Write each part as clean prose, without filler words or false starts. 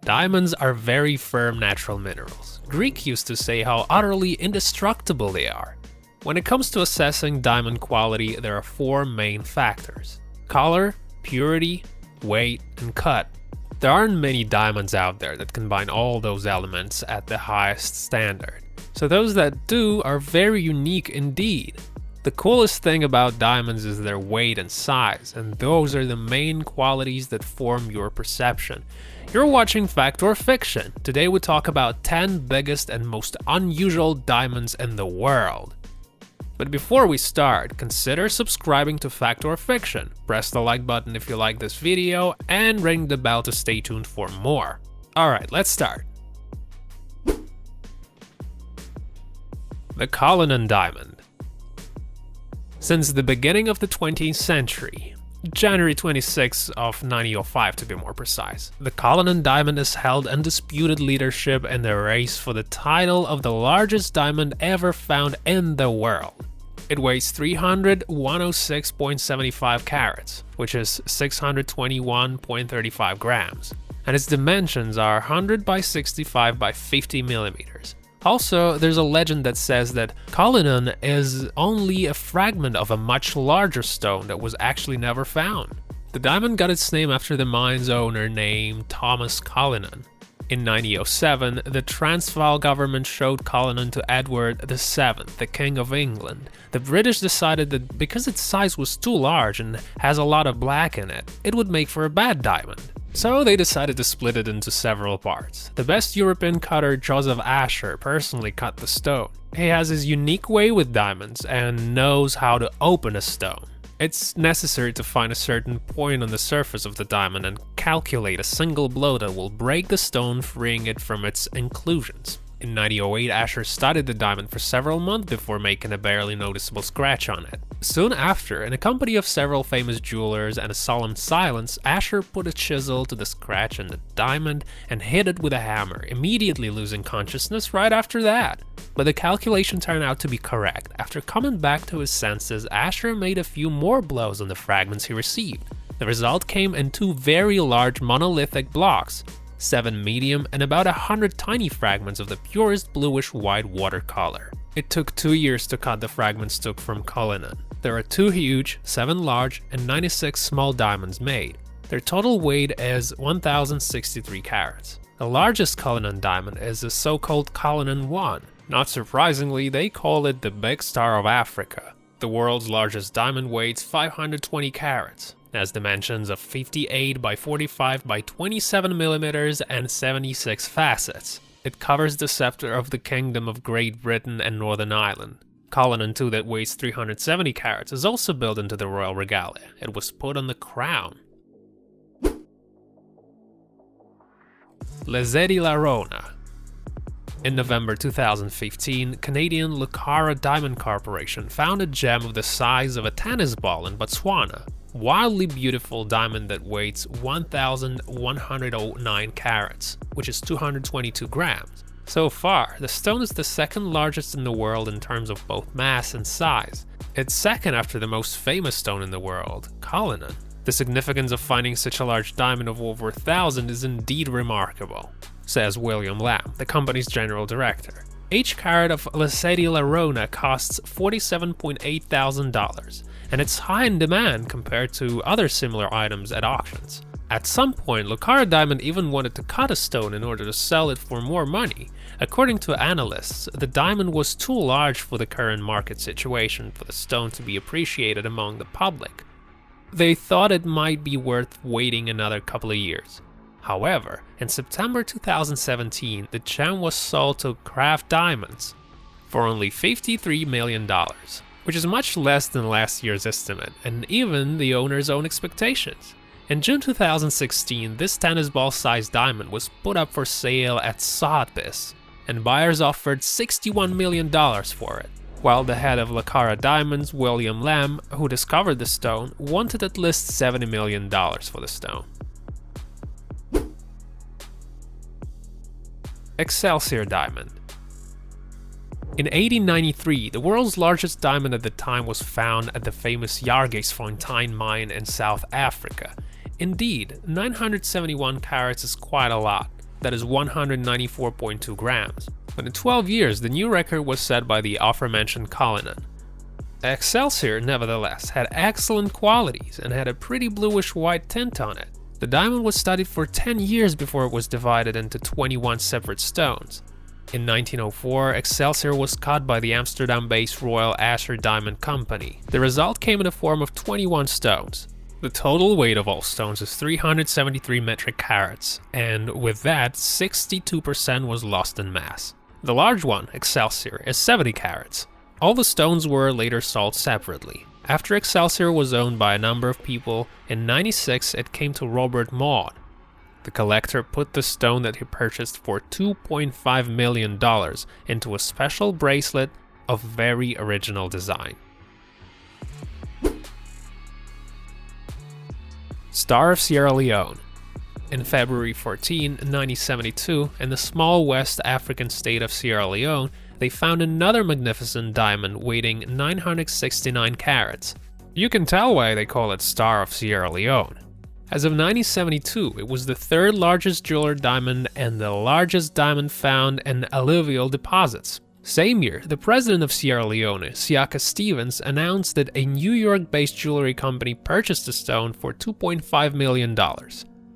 Diamonds are very firm natural minerals. Greek used to say how utterly indestructible they are. When it comes to assessing diamond quality, there are four main factors: color, purity, weight, and cut. There aren't many diamonds out there that combine all those elements at the highest standard, so those that do are very unique indeed. The coolest thing about diamonds is their weight and size, and those are the main qualities that form your perception. You're watching Fact or Fiction. Today we talk about 10 biggest and most unusual diamonds in the world. But before we start, consider subscribing to Fact or Fiction. Press the like button if you like this video and ring the bell to stay tuned for more. Alright, let's start. The Cullinan Diamond. Since the beginning of the 20th century, January 26 of 1905 to be more precise, the Cullinan Diamond has held undisputed leadership in the race for the title of the largest diamond ever found in the world. It weighs 106.75 carats, which is 621.35 grams, and its dimensions are 100 by 65 by 50 millimeters. Also, there's a legend that says that Cullinan is only a fragment of a much larger stone that was actually never found. The diamond got its name after the mine's owner named Thomas Cullinan. In 1907, the Transvaal government showed Cullinan to Edward VII, the King of England. The British decided that because its size was too large and has a lot of black in it, it would make for a bad diamond. So they decided to split it into several parts. The best European cutter, Joseph Asher, personally cut the stone. He has his unique way with diamonds and knows how to open a stone. It's necessary to find a certain point on the surface of the diamond and calculate a single blow that will break the stone, freeing it from its inclusions. In 1908, Asher studied the diamond for several months before making a barely noticeable scratch on it. Soon after, in a company of several famous jewelers and a solemn silence, Asher put a chisel to the scratch in the diamond and hit it with a hammer, immediately losing consciousness right after that. But the calculation turned out to be correct. After coming back to his senses, Asher made a few more blows on the fragments he received. The result came in two very large monolithic blocks, 7 medium and about 100 tiny fragments of the purest bluish-white watercolor. It took 2 years to cut the fragments took from Cullinan. There are 2 huge, 7 large, and 96 small diamonds made. Their total weight is 1,063 carats. The largest Cullinan diamond is the so-called Cullinan 1. Not surprisingly, they call it the Big Star of Africa. The world's largest diamond weighs 520 carats. It has dimensions of 58 by 45 by 27 millimeters and 76 facets. It covers the scepter of the Kingdom of Great Britain and Northern Ireland. Cullinan 2, that weighs 370 carats, is also built into the royal regalia. It was put on the crown. Lesotho Legend. In November 2015, Canadian Lucara Diamond Corporation found a gem of the size of a tennis ball in Botswana. Wildly beautiful diamond that weighs 1,109 carats, which is 222 grams. So far, the stone is the second largest in the world in terms of both mass and size. It's second after the most famous stone in the world, Cullinan. The significance of finding such a large diamond of over 1,000 is indeed remarkable, says William Lamb, the company's general director. Each carat of Lesotho Legend costs $47.8 thousand, and it's high in demand compared to other similar items at auctions. At some point, Lucara Diamond even wanted to cut a stone in order to sell it for more money. According to analysts, the diamond was too large for the current market situation for the stone to be appreciated among the public. They thought it might be worth waiting another couple of years. However, in September 2017, the gem was sold to Kraft Diamonds for only $53 million, which is much less than last year's estimate, and even the owner's own expectations. In June 2016, this tennis ball-sized diamond was put up for sale at Sotheby's, and buyers offered $61 million for it, while the head of Lucara Diamonds, William Lamb, who discovered the stone, wanted at least $70 million for the stone. Excelsior Diamond. In 1893, the world's largest diamond at the time was found at the famous Jargersfontein mine in South Africa. Indeed, 971 carats is quite a lot. that is 194.2 grams. But in 12 years, the new record was set by the aforementioned Cullinan. Excelsior, nevertheless, had excellent qualities and had a pretty bluish-white tint on it. The diamond was studied for 10 years before it was divided into 21 separate stones. In 1904, Excelsior was cut by the Amsterdam-based Royal Asscher Diamond Company. The result came in the form of 21 stones. The total weight of all stones is 373 metric carats, and with that, 62% was lost in mass. The large one, Excelsior, is 70 carats. All the stones were later sold separately. After Excelsior was owned by a number of people, in '96 it came to Robert Maud. The collector put the stone that he purchased for $2.5 million into a special bracelet of very original design. Star of Sierra Leone. In February 14, 1972, in the small West African state of Sierra Leone, they found another magnificent diamond weighing 969 carats. You can tell why they call it Star of Sierra Leone. As of 1972, it was the third largest jeweler diamond and the largest diamond found in alluvial deposits. Same year, the president of Sierra Leone, Siaka Stevens, announced that a New York-based jewelry company purchased the stone for $2.5 million.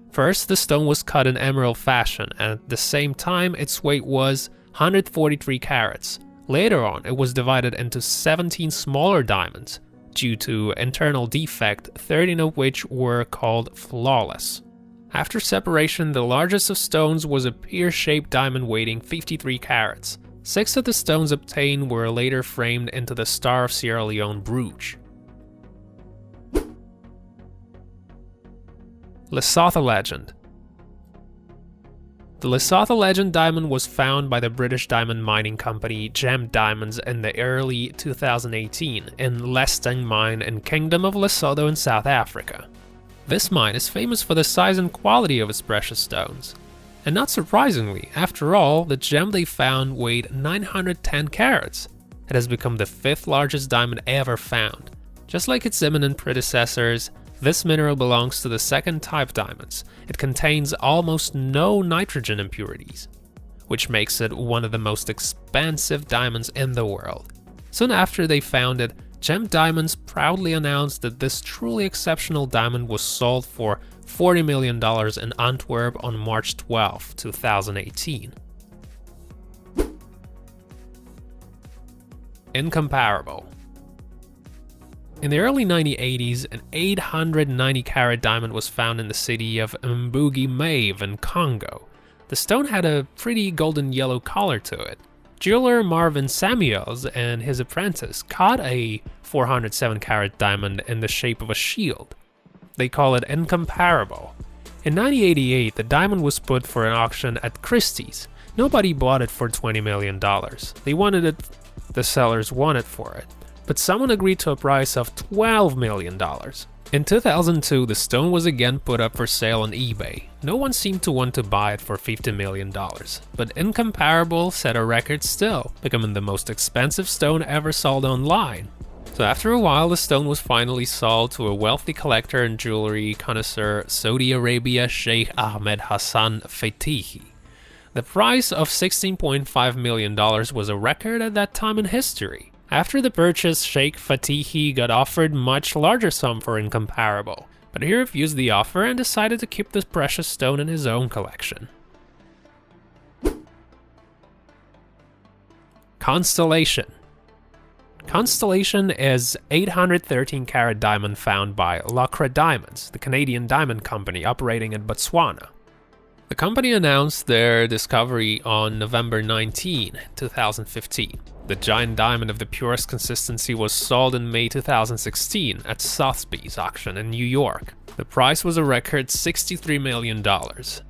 First, the stone was cut in emerald fashion, and at the same time, its weight was 143 carats. Later on, it was divided into 17 smaller diamonds. Due to internal defect, 13 of which were called flawless. After separation, the largest of stones was a pear-shaped diamond weighing 53 carats. 6 of the stones obtained were later framed into the Star of Sierra Leone brooch. Lesotho Legend. The Lesotho Legend diamond was found by the British diamond mining company Gem Diamonds in the early 2018 in Lestang Mine in Kingdom of Lesotho in South Africa. This mine is famous for the size and quality of its precious stones. And not surprisingly, after all, the gem they found weighed 910 carats. It has become the 5th largest diamond ever found. Just like its eminent predecessors, this mineral belongs to the second type diamonds. It contains almost no nitrogen impurities, which makes it one of the most expensive diamonds in the world. Soon after they found it, Gem Diamonds proudly announced that this truly exceptional diamond was sold for $40 million in Antwerp on March 12, 2018. Incomparable. In the early 1980s, an 890-carat diamond was found in the city of Mbugi-Maeve in Congo. The stone had a pretty golden yellow color to it. Jeweler Marvin Samuels and his apprentice caught a 407-carat diamond in the shape of a shield. They call it Incomparable. In 1988, the diamond was put for an auction at Christie's. Nobody bought it for $20 million. They wanted it, the sellers wanted for it. But someone agreed to a price of $12 million. In 2002, the stone was again put up for sale on eBay. No one seemed to want to buy it for $50 million, but Incomparable set a record still, becoming the most expensive stone ever sold online. So after a while, the stone was finally sold to a wealthy collector and jewelry connoisseur, Saudi Arabia Sheikh Ahmed Hassan Fatihi. The price of $16.5 million was a record at that time in history. After the purchase, Sheikh Fatihi got offered much larger sum for Incomparable, but he refused the offer and decided to keep this precious stone in his own collection. Constellation. Constellation is 813-carat diamond found by Lacra Diamonds, the Canadian diamond company operating in Botswana. The company announced their discovery on November 19, 2015. The giant diamond of the purest consistency was sold in May 2016 at Sotheby's auction in New York. The price was a record $63 million,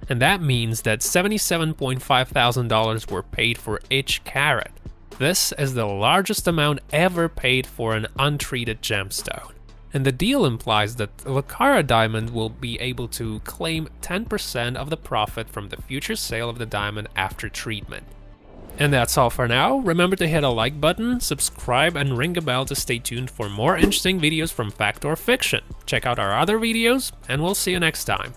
and that means that $77.5 thousand were paid for each carat. This is the largest amount ever paid for an untreated gemstone. And the deal implies that Lacra Diamond will be able to claim 10% of the profit from the future sale of the diamond after treatment. And that's all for now. Remember to hit a like button, subscribe, and ring a bell to stay tuned for more interesting videos from Fact or Fiction. Check out our other videos, and we'll see you next time.